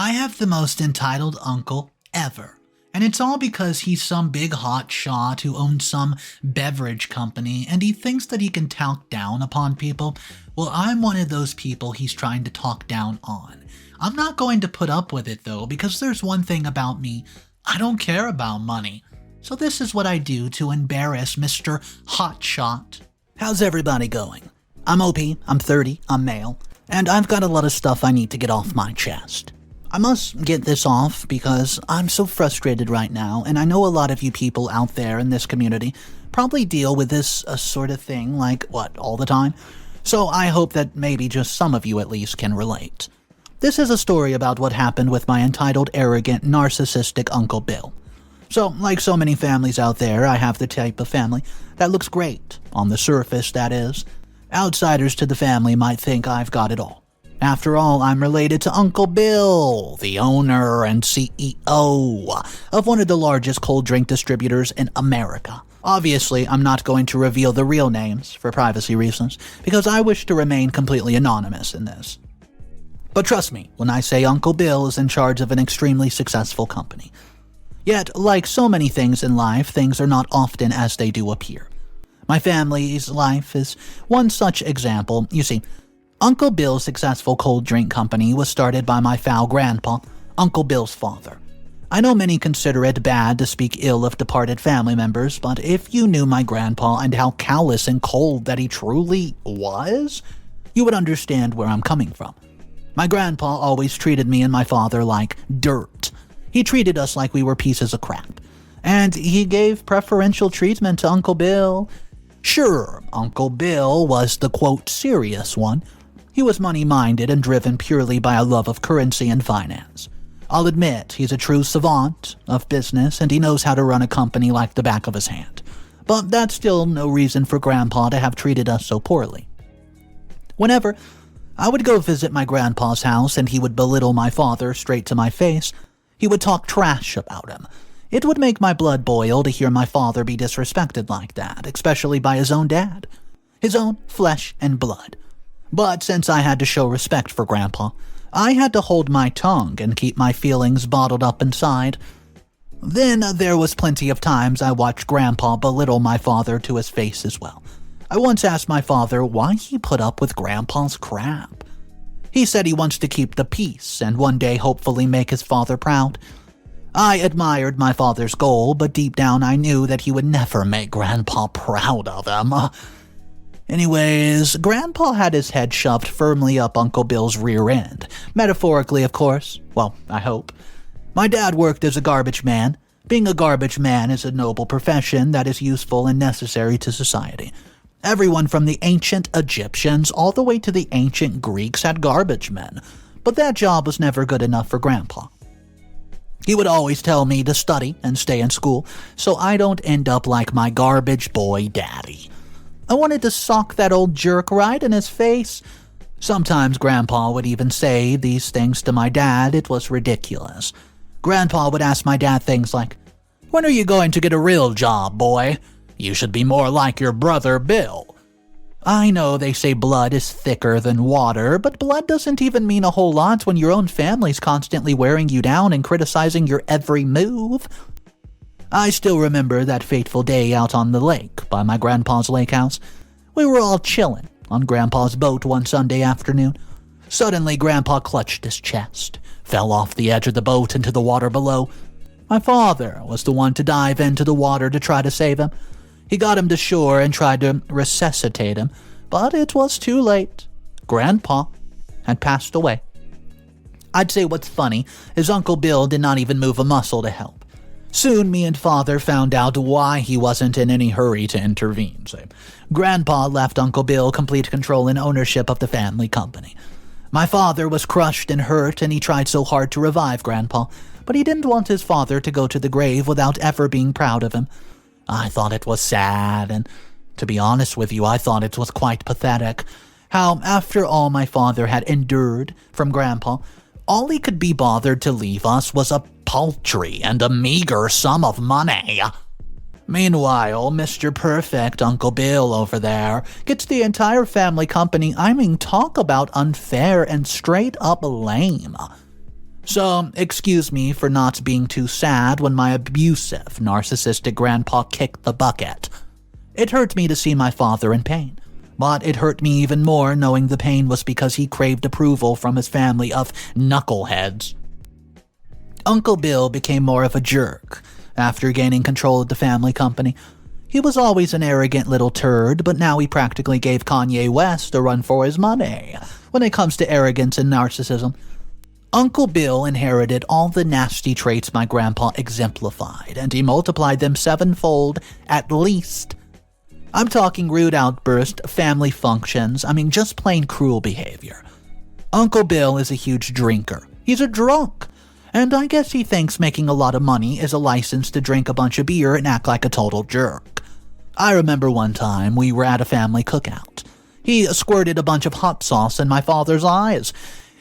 I have the most entitled uncle ever. And it's all because he's some big hot shot who owns some beverage company and he thinks that he can talk down upon people. Well, I'm one of those people he's trying to talk down on. I'm not going to put up with it though, because there's one thing about me. I don't care about money. So this is what I do to embarrass Mr. Hotshot. How's everybody going? I'm OP, I'm 30, I'm male, and I've got a lot of stuff I need to get off my chest. I must get this off because I'm so frustrated right now, and I know a lot of you people out there in this community probably deal with this sort of thing, all the time? So I hope that maybe just some of you at least can relate. This is a story about what happened with my entitled, arrogant, narcissistic Uncle Bill. So, like so many families out there, I have the type of family that looks great, on the surface that is. Outsiders to the family might think I've got it all. After all, I'm related to Uncle Bill, the owner and CEO of one of the largest cold drink distributors in America. Obviously, I'm not going to reveal the real names for privacy reasons, because I wish to remain completely anonymous in this. But trust me when I say Uncle Bill is in charge of an extremely successful company. Yet, like so many things in life, things are not often as they do appear. My family's life is one such example. You see, Uncle Bill's successful cold drink company was started by my foul grandpa, Uncle Bill's father. I know many consider it bad to speak ill of departed family members, but if you knew my grandpa and how callous and cold that he truly was, you would understand where I'm coming from. My grandpa always treated me and my father like dirt. He treated us like we were pieces of crap. And he gave preferential treatment to Uncle Bill. Sure, Uncle Bill was the, quote, serious one. He was money-minded and driven purely by a love of currency and finance. I'll admit he's a true savant of business and he knows how to run a company like the back of his hand. But that's still no reason for Grandpa to have treated us so poorly. Whenever I would go visit my grandpa's house and he would belittle my father straight to my face, he would talk trash about him. It would make my blood boil to hear my father be disrespected like that, especially by his own dad. His own flesh and blood. But since I had to show respect for Grandpa, I had to hold my tongue and keep my feelings bottled up inside. Then there was plenty of times I watched Grandpa belittle my father to his face as well. I once asked my father why he put up with Grandpa's crap. He said he wants to keep the peace and one day hopefully make his father proud. I admired my father's goal, but deep down I knew that he would never make Grandpa proud of him. Anyways, Grandpa had his head shoved firmly up Uncle Bill's rear end. Metaphorically, of course. Well, I hope. My dad worked as a garbage man. Being a garbage man is a noble profession that is useful and necessary to society. Everyone from the ancient Egyptians all the way to the ancient Greeks had garbage men. But that job was never good enough for Grandpa. He would always tell me to study and stay in school so I don't end up like my garbage boy daddy. I wanted to sock that old jerk right in his face. Sometimes Grandpa would even say these things to my dad. It was ridiculous. Grandpa would ask my dad things like, "When are you going to get a real job, boy? You should be more like your brother Bill." I know they say blood is thicker than water, but blood doesn't even mean a whole lot when your own family's constantly wearing you down and criticizing your every move. I still remember that fateful day out on the lake by my grandpa's lake house. We were all chilling on Grandpa's boat one Sunday afternoon. Suddenly, Grandpa clutched his chest, fell off the edge of the boat into the water below. My father was the one to dive into the water to try to save him. He got him to shore and tried to resuscitate him, but it was too late. Grandpa had passed away. I'd say what's funny is Uncle Bill did not even move a muscle to help. Soon me and Father found out why he wasn't in any hurry to intervene. So Grandpa left Uncle Bill complete control and ownership of the family company. My father was crushed and hurt, and he tried so hard to revive Grandpa, but he didn't want his father to go to the grave without ever being proud of him. I thought it was sad, and to be honest with you, I thought it was quite pathetic. How, after all my father had endured from Grandpa, all he could be bothered to leave us was a paltry and a meager sum of money. Meanwhile, Mr. Perfect Uncle Bill over there gets the entire family company. I mean, talk about unfair and straight up lame. So, excuse me for not being too sad when my abusive, narcissistic grandpa kicked the bucket. It hurt me to see my father in pain, but it hurt me even more knowing the pain was because he craved approval from his family of knuckleheads. Uncle Bill became more of a jerk after gaining control of the family company. He was always an arrogant little turd, but now he practically gave Kanye West a run for his money when it comes to arrogance and narcissism. Uncle Bill inherited all the nasty traits my grandpa exemplified, and he multiplied them sevenfold at least. I'm talking rude outbursts, family functions, just plain cruel behavior. Uncle Bill is a huge drinker. He's a drunk. And I guess he thinks making a lot of money is a license to drink a bunch of beer and act like a total jerk. I remember one time we were at a family cookout. He squirted a bunch of hot sauce in my father's eyes.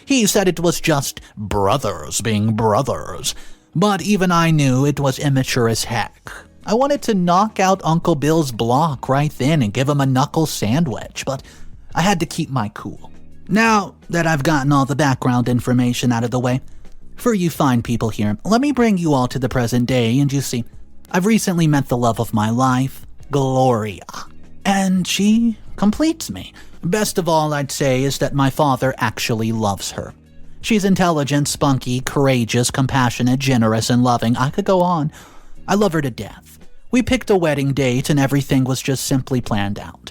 He said it was just brothers being brothers. But even I knew it was immature as heck. I wanted to knock out Uncle Bill's block right then and give him a knuckle sandwich, but I had to keep my cool. Now that I've gotten all the background information out of the way, for you fine people here, let me bring you all to the present day, and you see, I've recently met the love of my life, Gloria, and she completes me. Best of all, I'd say, is that my father actually loves her. She's intelligent, spunky, courageous, compassionate, generous, and loving. I could go on. I love her to death. We picked a wedding date, and everything was just simply planned out.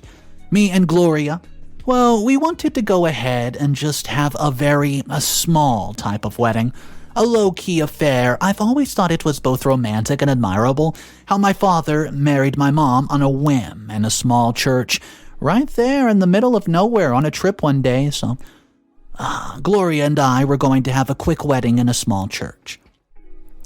Me and Gloria, well, we wanted to go ahead and just have a small type of wedding. A low-key affair. I've always thought it was both romantic and admirable how my father married my mom on a whim in a small church right there in the middle of nowhere on a trip one day, so Gloria and I were going to have a quick wedding in a small church.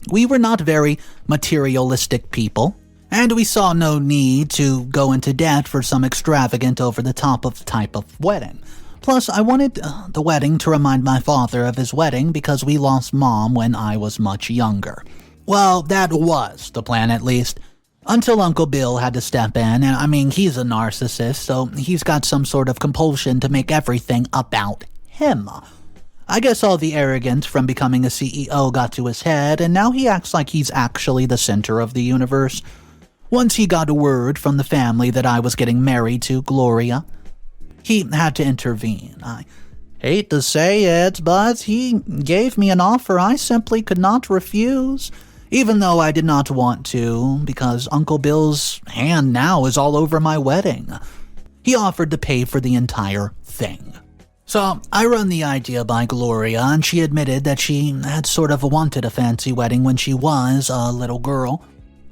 We were not very materialistic people, and we saw no need to go into debt for some extravagant over-the-top type of wedding. Plus, I wanted the wedding to remind my father of his wedding because we lost Mom when I was much younger. Well, that was the plan at least, until Uncle Bill had to step in, and he's a narcissist, so he's got some sort of compulsion to make everything about him. I guess all the arrogance from becoming a CEO got to his head, and now he acts like he's actually the center of the universe. Once he got word from the family that I was getting married to Gloria, he had to intervene. I hate to say it, but he gave me an offer I simply could not refuse, even though I did not want to, because Uncle Bill's hand now is all over my wedding. He offered to pay for the entire thing. So I run the idea by Gloria, and she admitted that she had sort of wanted a fancy wedding when she was a little girl.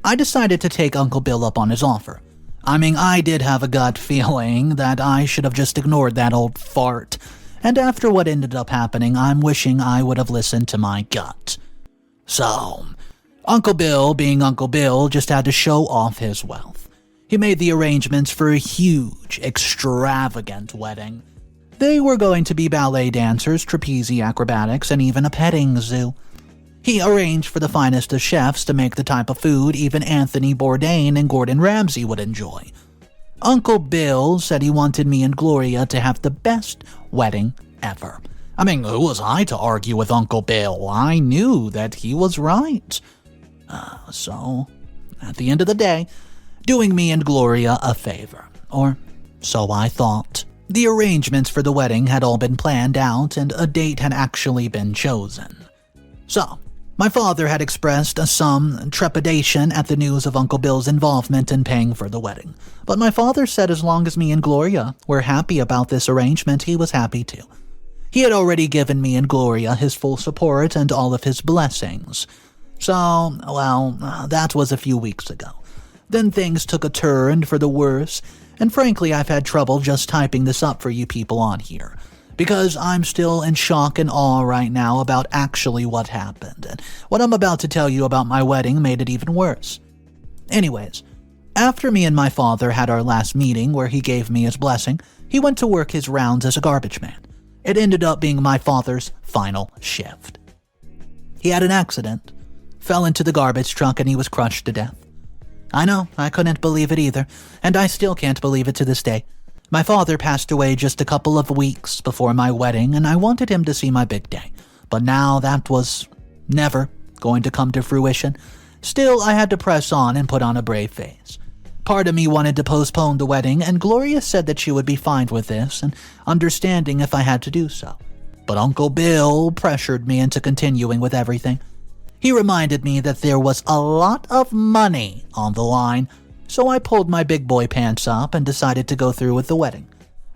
I decided to take Uncle Bill up on his offer. I did have a gut feeling that I should have just ignored that old fart, and after what ended up happening, I'm wishing I would have listened to my gut. So, Uncle Bill, being Uncle Bill, just had to show off his wealth. He made the arrangements for a huge, extravagant wedding. They were going to be ballet dancers, trapeze acrobatics, and even a petting zoo. He arranged for the finest of chefs to make the type of food even Anthony Bourdain and Gordon Ramsay would enjoy. Uncle Bill said he wanted me and Gloria to have the best wedding ever. Who was I to argue with Uncle Bill? I knew that he was right. So, at the end of the day, doing me and Gloria a favor. Or so I thought. The arrangements for the wedding had all been planned out, and a date had actually been chosen. So, my father had expressed some trepidation at the news of Uncle Bill's involvement in paying for the wedding. But my father said as long as me and Gloria were happy about this arrangement, he was happy too. He had already given me and Gloria his full support and all of his blessings. So, that was a few weeks ago. Then things took a turn for the worse, and frankly, I've had trouble just typing this up for you people on here, because I'm still in shock and awe right now about actually what happened, and what I'm about to tell you about my wedding made it even worse. Anyways, after me and my father had our last meeting where he gave me his blessing, he went to work his rounds as a garbage man. It ended up being my father's final shift. He had an accident, fell into the garbage truck, and he was crushed to death. I know, I couldn't believe it either, and I still can't believe it to this day. My father passed away just a couple of weeks before my wedding, and I wanted him to see my big day. But now that was never going to come to fruition. Still, I had to press on and put on a brave face. Part of me wanted to postpone the wedding, and Gloria said that she would be fine with this and understanding if I had to do so. But Uncle Bill pressured me into continuing with everything. He reminded me that there was a lot of money on the line, so I pulled my big boy pants up and decided to go through with the wedding.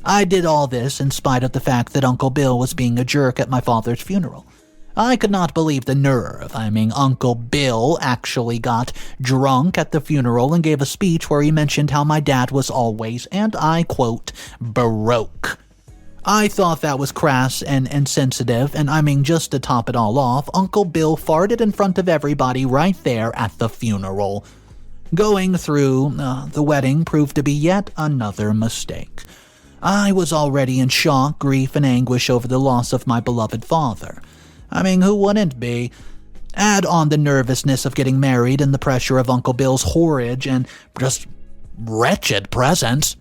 I did all this in spite of the fact that Uncle Bill was being a jerk at my father's funeral. I could not believe the nerve. Uncle Bill actually got drunk at the funeral and gave a speech where he mentioned how my dad was always, and I quote, broke. I thought that was crass and insensitive, and just to top it all off, Uncle Bill farted in front of everybody right there at the funeral. Going through the wedding proved to be yet another mistake. I was already in shock, grief, and anguish over the loss of my beloved father. Who wouldn't be? Add on the nervousness of getting married and the pressure of Uncle Bill's horrid and just wretched presence.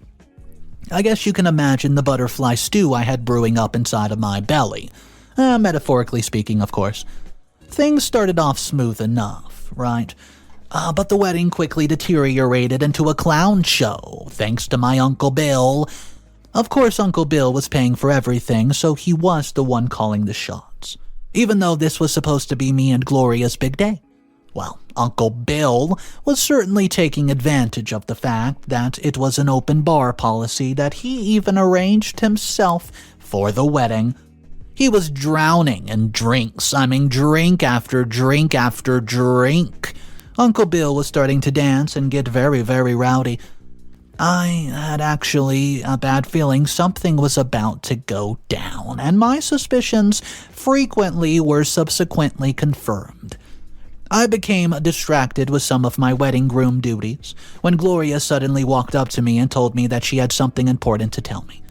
I guess you can imagine the butterfly stew I had brewing up inside of my belly. Metaphorically speaking, of course. Things started off smooth enough, right? But the wedding quickly deteriorated into a clown show, thanks to my Uncle Bill. Of course, Uncle Bill was paying for everything, so he was the one calling the shots. Even though this was supposed to be me and Gloria's big day. Well, Uncle Bill was certainly taking advantage of the fact that it was an open bar policy that he even arranged himself for the wedding. He was drowning in drinks. Drink after drink after drink. Uncle Bill was starting to dance and get very, very rowdy. I had actually a bad feeling something was about to go down, and my suspicions frequently were subsequently confirmed. I became distracted with some of my wedding groom duties when Gloria suddenly walked up to me and told me that she had something important to tell me.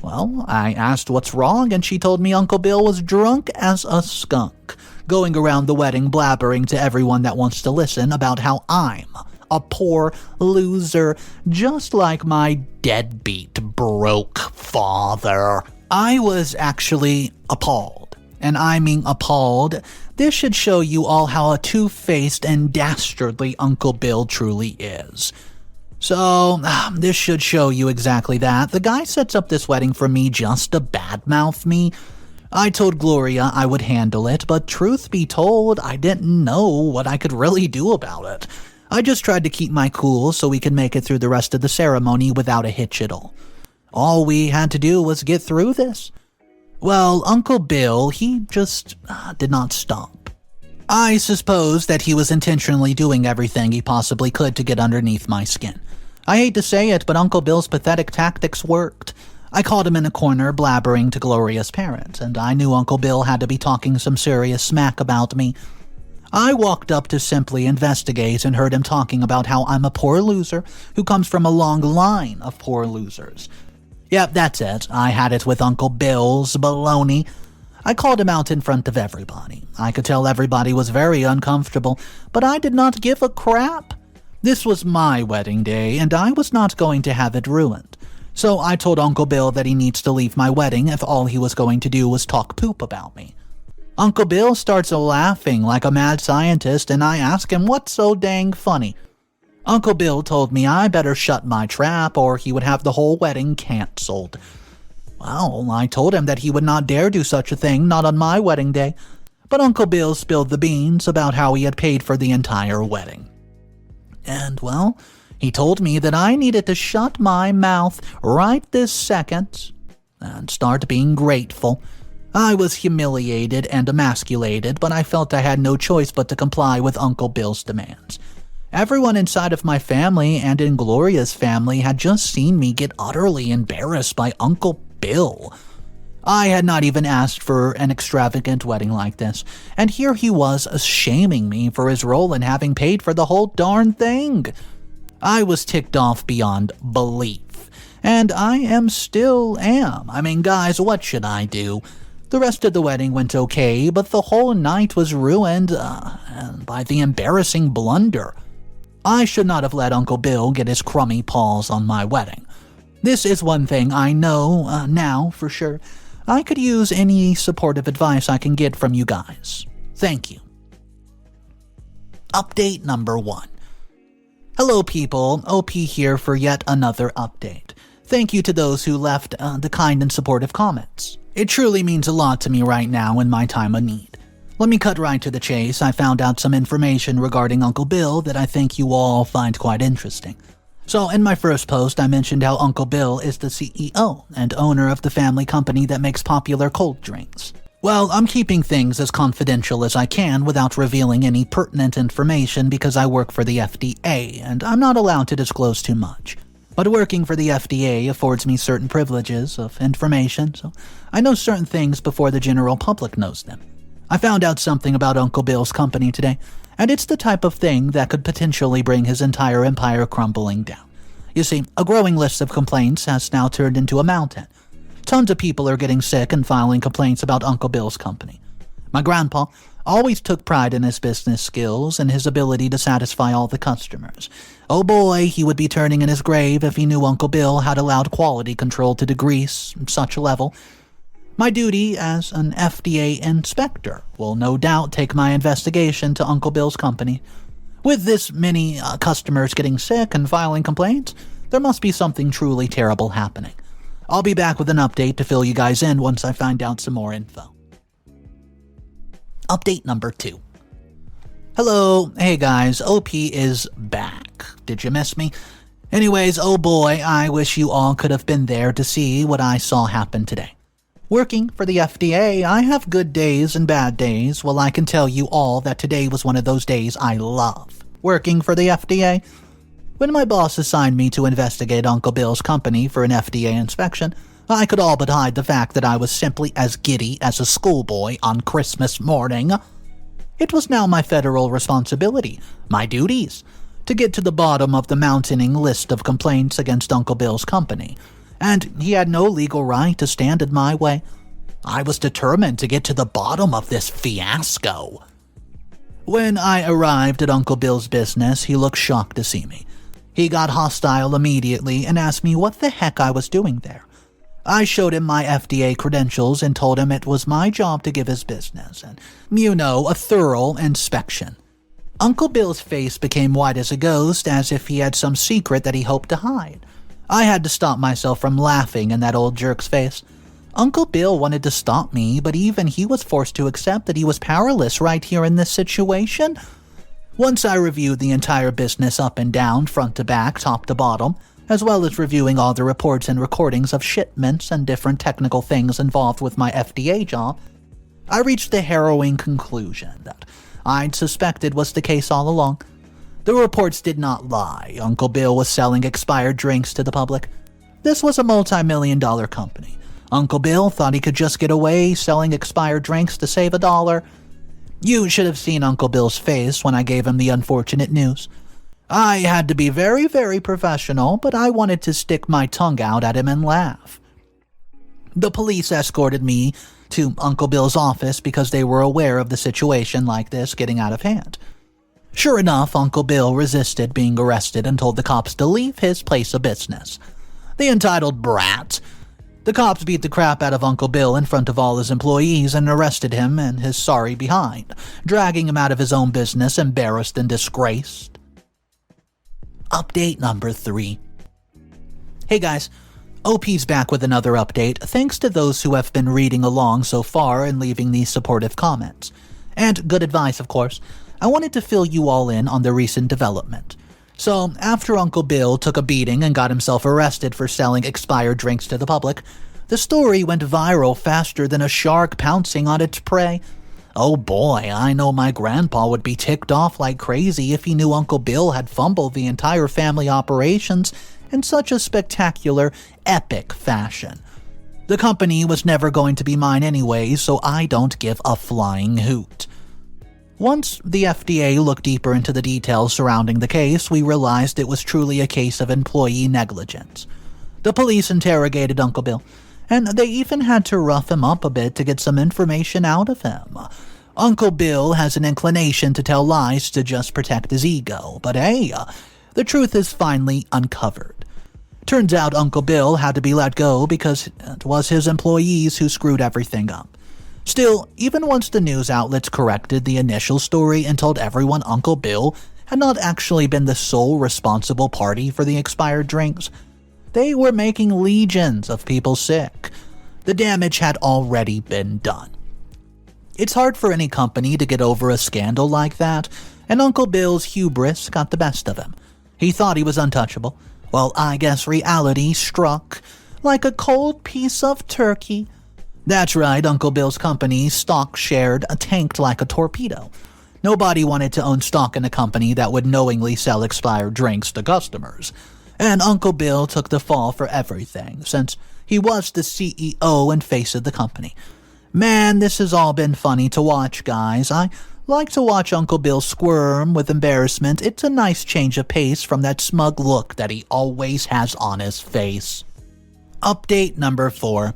Well, I asked what's wrong, and she told me Uncle Bill was drunk as a skunk, going around the wedding blabbering to everyone that wants to listen about how I'm a poor loser, just like my deadbeat broke father. I was actually appalled. And appalled. This should show you all how a two-faced and dastardly Uncle Bill truly is. So, this should show you exactly that. The guy sets up this wedding for me just to badmouth me. I told Gloria I would handle it, but truth be told, I didn't know what I could really do about it. I just tried to keep my cool so we could make it through the rest of the ceremony without a hitch at all. All we had to do was get through this. Well, Uncle Bill, he just did not stop. I suppose that he was intentionally doing everything he possibly could to get underneath my skin. I hate to say it, but Uncle Bill's pathetic tactics worked. I caught him in a corner blabbering to Gloria's parents, and I knew Uncle Bill had to be talking some serious smack about me. I walked up to simply investigate and heard him talking about how I'm a poor loser who comes from a long line of poor losers. Yep, that's it. I had it with Uncle Bill's baloney. I called him out in front of everybody. I could tell everybody was very uncomfortable, but I did not give a crap. This was my wedding day, and I was not going to have it ruined. So I told Uncle Bill that he needs to leave my wedding if all he was going to do was talk poop about me. Uncle Bill starts laughing like a mad scientist, and I ask him what's so dang funny. Uncle Bill told me I better shut my trap or he would have the whole wedding canceled. Well, I told him that he would not dare do such a thing, not on my wedding day. But Uncle Bill spilled the beans about how he had paid for the entire wedding. And, well, he told me that I needed to shut my mouth right this second and start being grateful. I was humiliated and emasculated, but I felt I had no choice but to comply with Uncle Bill's demands. Everyone inside of my family and in Gloria's family had just seen me get utterly embarrassed by Uncle Bill. I had not even asked for an extravagant wedding like this, and here he was shaming me for his role in having paid for the whole darn thing. I was ticked off beyond belief, and I still am. Guys, what should I do? The rest of the wedding went okay, but the whole night was ruined by the embarrassing blunder. I should not have let Uncle Bill get his crummy paws on my wedding. This is one thing I know now for sure. I could use any supportive advice I can get from you guys. Thank you. Update number 1. Hello people, OP here for yet another update. Thank you to those who left the kind and supportive comments. It truly means a lot to me right now in my time of need. Let me cut right to the chase. I found out some information regarding Uncle Bill that I think you all find quite interesting. So in my first post, I mentioned how Uncle Bill is the CEO and owner of the family company that makes popular cold drinks. Well, I'm keeping things as confidential as I can without revealing any pertinent information because I work for the FDA and I'm not allowed to disclose too much. But working for the FDA affords me certain privileges of information, so I know certain things before the general public knows them. I found out something about Uncle Bill's company today, and it's the type of thing that could potentially bring his entire empire crumbling down. You see, a growing list of complaints has now turned into a mountain. Tons of people are getting sick and filing complaints about Uncle Bill's company. My grandpa always took pride in his business skills and his ability to satisfy all the customers. Oh boy, he would be turning in his grave if he knew Uncle Bill had allowed quality control to decrease such a level. My duty as an FDA inspector will no doubt take my investigation to Uncle Bill's company. With this many customers getting sick and filing complaints, there must be something truly terrible happening. I'll be back with an update to fill you guys in once I find out some more info. Update number 2. Hello, hey guys, OP is back. Did you miss me? Anyways, oh boy, I wish you all could have been there to see what I saw happen today. Working for the FDA, I have good days and bad days. Well, I can tell you all that today was one of those days I love. Working for the FDA. When my boss assigned me to investigate Uncle Bill's company for an FDA inspection, I could all but hide the fact that I was simply as giddy as a schoolboy on Christmas morning. It was now my federal responsibility, my duties, to get to the bottom of the mountaining list of complaints against Uncle Bill's company, and he had no legal right to stand in my way. I was determined to get to the bottom of this fiasco. When I arrived at Uncle Bill's business, he looked shocked to see me. He got hostile immediately and asked me what the heck I was doing there. I showed him my FDA credentials and told him it was my job to give his business and, a thorough inspection. Uncle Bill's face became white as a ghost, as if he had some secret that he hoped to hide. I had to stop myself from laughing in that old jerk's face. Uncle Bill wanted to stop me, but even he was forced to accept that he was powerless right here in this situation. Once I reviewed the entire business up and down, front to back, top to bottom, as well as reviewing all the reports and recordings of shipments and different technical things involved with my FDA job, I reached the harrowing conclusion that I'd suspected was the case all along. The reports did not lie. Uncle Bill was selling expired drinks to the public. This was a multi-million-dollar company. Uncle Bill thought he could just get away selling expired drinks to save $1. You should have seen Uncle Bill's face when I gave him the unfortunate news. I had to be very, very professional, but I wanted to stick my tongue out at him and laugh. The police escorted me to Uncle Bill's office because they were aware of the situation like this getting out of hand. Sure enough, Uncle Bill resisted being arrested and told the cops to leave his place of business. The entitled brat. The cops beat the crap out of Uncle Bill in front of all his employees and arrested him and his sorry behind, dragging him out of his own business embarrassed and disgraced. Update number 3. Hey guys, OP's back with another update, thanks to those who have been reading along so far and leaving these supportive comments. And good advice, of course. I wanted to fill you all in on the recent development. So, after Uncle Bill took a beating and got himself arrested for selling expired drinks to the public, the story went viral faster than a shark pouncing on its prey. Oh boy, I know my grandpa would be ticked off like crazy if he knew Uncle Bill had fumbled the entire family operations in such a spectacular, epic fashion. The company was never going to be mine anyway, so I don't give a flying hoot. Once the FDA looked deeper into the details surrounding the case, we realized it was truly a case of employee negligence. The police interrogated Uncle Bill, and they even had to rough him up a bit to get some information out of him. Uncle Bill has an inclination to tell lies to just protect his ego, but hey, the truth is finally uncovered. Turns out Uncle Bill had to be let go because it was his employees who screwed everything up. Still, even once the news outlets corrected the initial story and told everyone Uncle Bill had not actually been the sole responsible party for the expired drinks, they were making legions of people sick. The damage had already been done. It's hard for any company to get over a scandal like that, and Uncle Bill's hubris got the best of him. He thought he was untouchable. Well, I guess reality struck like a cold piece of turkey. That's right, Uncle Bill's company's stock shared tanked like a torpedo. Nobody wanted to own stock in a company that would knowingly sell expired drinks to customers. And Uncle Bill took the fall for everything, since he was the CEO and face of the company. Man, this has all been funny to watch, guys. I like to watch Uncle Bill squirm with embarrassment. It's a nice change of pace from that smug look that he always has on his face. Update number 4.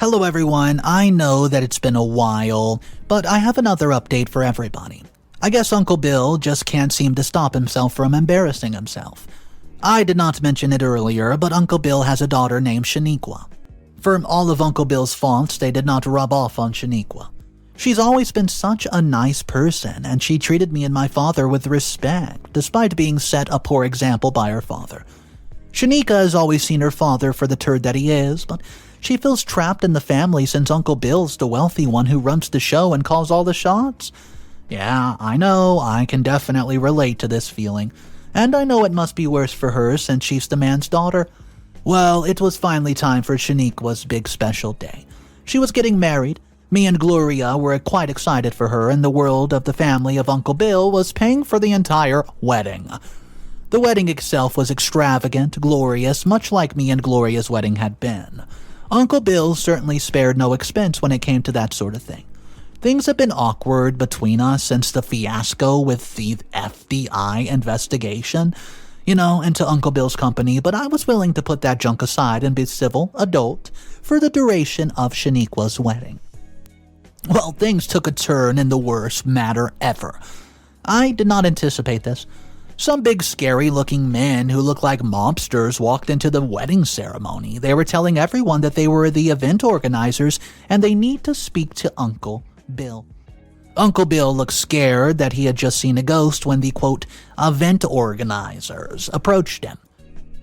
Hello everyone, I know that it's been a while, but I have another update for everybody. I guess Uncle Bill just can't seem to stop himself from embarrassing himself. I did not mention it earlier, but Uncle Bill has a daughter named Shaniqua. For all of Uncle Bill's faults, they did not rub off on Shaniqua. She's always been such a nice person, and she treated me and my father with respect, despite being set a poor example by her father. Shanika has always seen her father for the turd that he is, but she feels trapped in the family since Uncle Bill's the wealthy one who runs the show and calls all the shots. Yeah, I know, I can definitely relate to this feeling. And I know it must be worse for her since she's the man's daughter. Well, it was finally time for Shaniqua's big special day. She was getting married. Me and Gloria were quite excited for her, and the world of the family of Uncle Bill was paying for the entire wedding. The wedding itself was extravagant, glorious, much like me and Gloria's wedding had been. Uncle Bill certainly spared no expense when it came to that sort of thing. Things have been awkward between us since the fiasco with the FBI investigation, into Uncle Bill's company, but I was willing to put that junk aside and be civil, adult, for the duration of Shaniqua's wedding. Well, things took a turn in the worst manner ever. I did not anticipate this. Some big scary-looking men who looked like mobsters walked into the wedding ceremony. They were telling everyone that they were the event organizers and they need to speak to Uncle Bill. Uncle Bill looked scared that he had just seen a ghost when the, quote, event organizers approached him.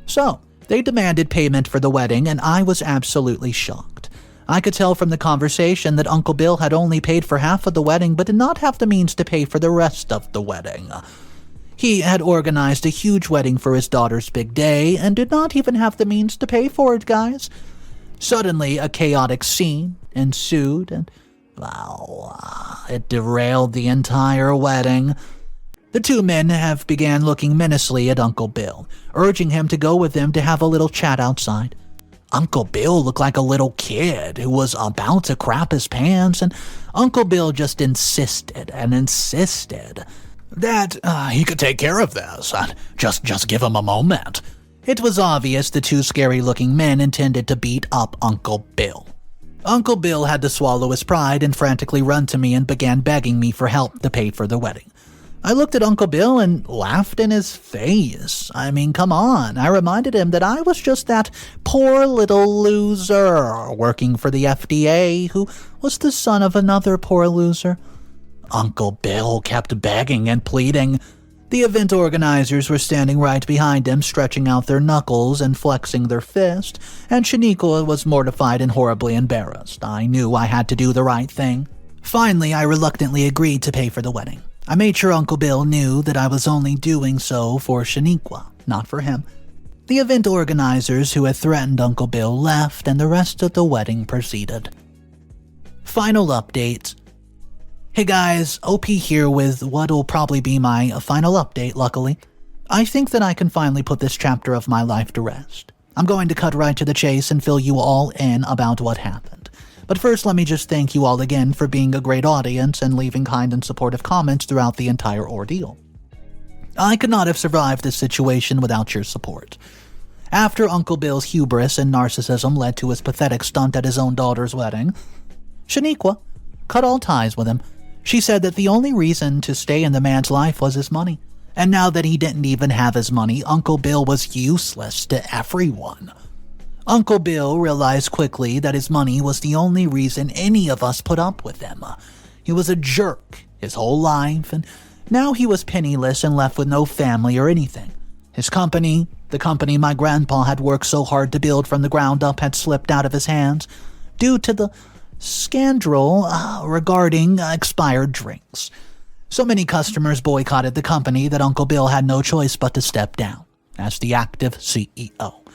So, they demanded payment for the wedding, and I was absolutely shocked. I could tell from the conversation that Uncle Bill had only paid for half of the wedding but did not have the means to pay for the rest of the wedding. He had organized a huge wedding for his daughter's big day and did not even have the means to pay for it, guys. Suddenly, a chaotic scene ensued, and it derailed the entire wedding. The two men have began looking menacingly at Uncle Bill, urging him to go with them to have a little chat outside. Uncle Bill looked like a little kid who was about to crap his pants, and Uncle Bill just insisted that he could take care of this. Just give him a moment. It was obvious the two scary-looking men intended to beat up Uncle Bill. Uncle Bill had to swallow his pride and frantically run to me and began begging me for help to pay for the wedding. I looked at Uncle Bill and laughed in his face. I mean, come on. I reminded him that I was just that poor little loser working for the FDA who was the son of another poor loser. Uncle Bill kept begging and pleading. The event organizers were standing right behind him, stretching out their knuckles and flexing their fist, and Shaniqua was mortified and horribly embarrassed. I knew I had to do the right thing. Finally, I reluctantly agreed to pay for the wedding. I made sure Uncle Bill knew that I was only doing so for Shaniqua, not for him. The event organizers who had threatened Uncle Bill left, and the rest of the wedding proceeded. Final updates. Hey guys, OP here with what'll probably be my final update, luckily. I think that I can finally put this chapter of my life to rest. I'm going to cut right to the chase and fill you all in about what happened. But first, let me just thank you all again for being a great audience and leaving kind and supportive comments throughout the entire ordeal. I could not have survived this situation without your support. After Uncle Bill's hubris and narcissism led to his pathetic stunt at his own daughter's wedding, Shaniqua cut all ties with him. She said that the only reason to stay in the man's life was his money, And now that he didn't even have his money, Uncle Bill was useless to everyone. Uncle Bill realized quickly that his money was the only reason any of us put up with him. He was a jerk his whole life, and now he was penniless and left with no family or anything. His company, the company my grandpa had worked so hard to build from the ground up, had slipped out of his hands due to the scandal regarding expired drinks. So many customers boycotted the company that Uncle Bill had no choice but to step down as the active CEO.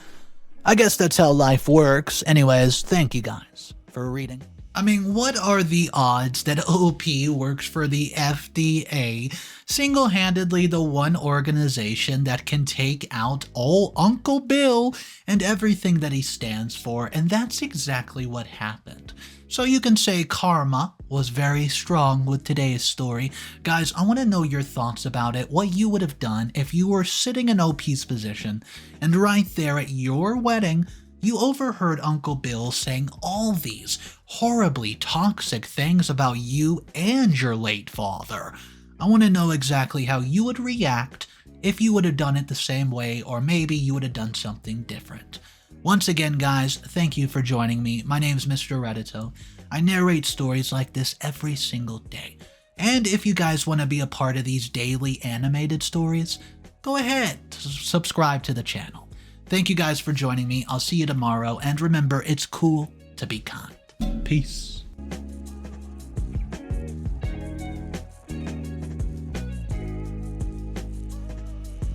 I guess that's how life works. Anyways, thank you guys for reading. I mean, what are the odds that OP works for the FDA, single-handedly the one organization that can take out all Uncle Bill and everything that he stands for? And that's exactly what happened. So you can say karma was very strong with today's story. Guys, I want to know your thoughts about it, what you would have done if you were sitting in OP's position and right there at your wedding, you overheard Uncle Bill saying all these horribly toxic things about you and your late father. I want to know exactly how you would react if you would have done it the same way, or maybe you would have done something different. Once again, guys, thank you for joining me. My name's Mr. Reddito. I narrate stories like this every single day. And if you guys want to be a part of these daily animated stories, go ahead, subscribe to the channel. Thank you guys for joining me. I'll see you tomorrow, and remember, it's cool to be kind. Peace.